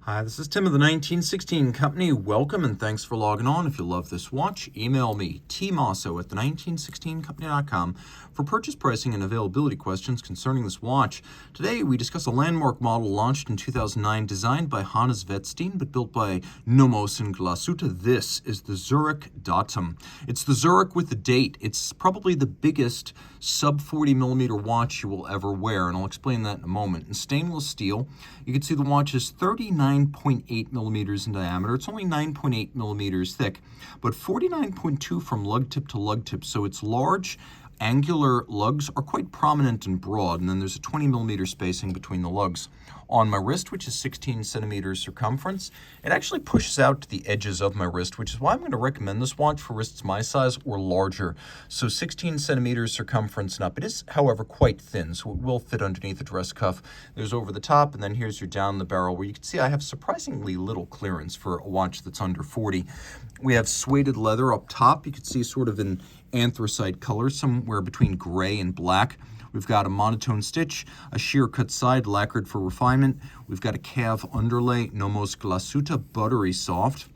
Hi, this is Tim of the 1916 Company. Welcome and thanks for logging on. If you love this watch, email me, Team Mosso at the1916company.com for purchase pricing and availability questions concerning this watch. Today, we discuss a landmark model launched in 2009, designed by Hannes Wettstein, but built by Nomos Glashutte. This is the Zurich Date. It's the Zurich with the date. It's probably the biggest sub 40 millimeter watch you will ever wear, and I'll explain that in a moment. In stainless steel, you can see the watch is 39.8 millimeters in diameter. It's only 9.8 millimeters thick, but 49.2 from lug tip to lug tip, so it's large. Angular lugs are quite prominent and broad, and then there's a 20 millimeter spacing between the lugs. On my wrist, which is 16 centimeters circumference, it actually pushes out to the edges of my wrist, which is why I'm going to recommend this watch for wrists my size or larger. So 16 centimeters circumference and up. It is, however, quite thin, so it will fit underneath the dress cuff. There's over the top, and then here's your down the barrel, where you can see I have surprisingly little clearance for a watch that's under 40. We have suede leather up top. You can see sort of an anthracite color, somewhere between gray and black. We've got a monotone stitch, a sheer cut side lacquered for refinement. We've got a calf underlay, Nomos Glashutte, buttery soft.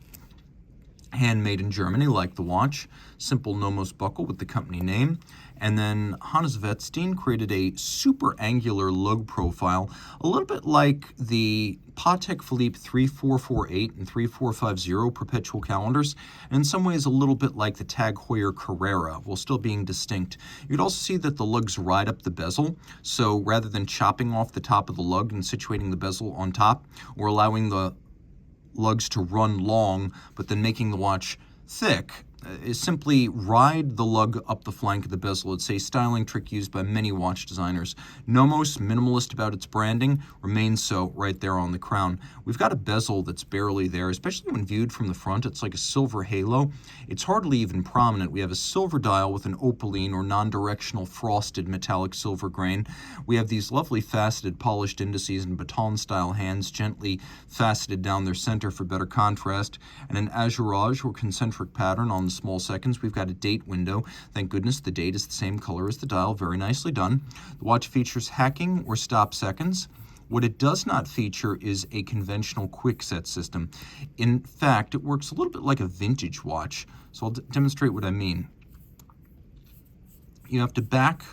Handmade in Germany, like the watch. Simple Nomos buckle with the company name. And then Hannes Wettstein created a super angular lug profile, a little bit like the Patek Philippe 3448 and 3450 perpetual calendars, and in some ways a little bit like the Tag Heuer Carrera, while still being distinct. You'd also see that the lugs ride up the bezel, so rather than chopping off the top of the lug and situating the bezel on top, we're allowing the lugs to run long, but then making the watch thick, is simply ride the lug up the flank of the bezel. It's a styling trick used by many watch designers. Nomos, minimalist about its branding, remains so right there on the crown. We've got a bezel that's barely there, especially when viewed from the front. It's like a silver halo. It's hardly even prominent. We have a silver dial with an opaline or non-directional frosted metallic silver grain. We have these lovely faceted polished indices and baton-style hands gently faceted down their center for better contrast, and an azurage or concentric pattern on the small seconds. We've got a date window. Thank goodness the date is the same color as the dial. Very nicely done. The watch features hacking or stop seconds. What it does not feature is a conventional quick set system. In fact, it works a little bit like a vintage watch. So I'll demonstrate what I mean. You have to back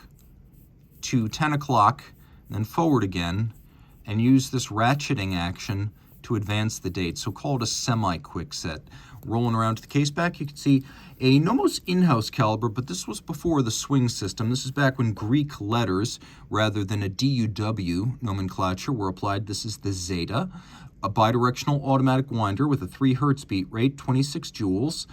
to 10 o'clock, then forward again, and use this ratcheting action to advance the date. So call it a semi-quick set. Rolling around to the case back, you can see a Nomos in-house caliber, but this was before the swing system. This is back when Greek letters, rather than a DUW nomenclature, were applied. This is the Zeta, a bidirectional automatic winder with a 3 Hertz beat rate, 26 joules,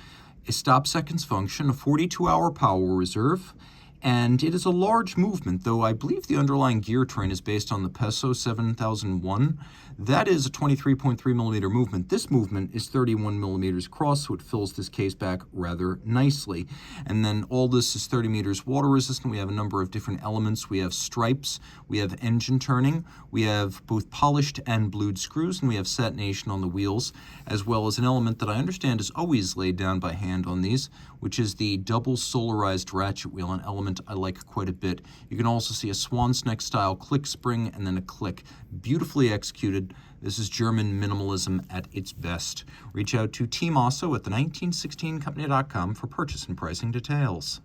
a stop seconds function, a 42-hour power reserve, and it is a large movement, though I believe the underlying gear train is based on the Peso 7001. That is a 23.3 millimeter movement. This movement is 31 millimeters across, so it fills this case back rather nicely. And then all this is 30 meters water resistant. We have a number of different elements. We have stripes, we have engine turning, we have both polished and blued screws, and we have satination on the wheels, as well as an element that I understand is always laid down by hand on these, which is the double solarized ratchet wheel, an element I like quite a bit. You can also see a swan's neck style click spring and then a click. Beautifully executed. This is German minimalism at its best. Reach out to Team Mosso at the1916company.com for purchase and pricing details.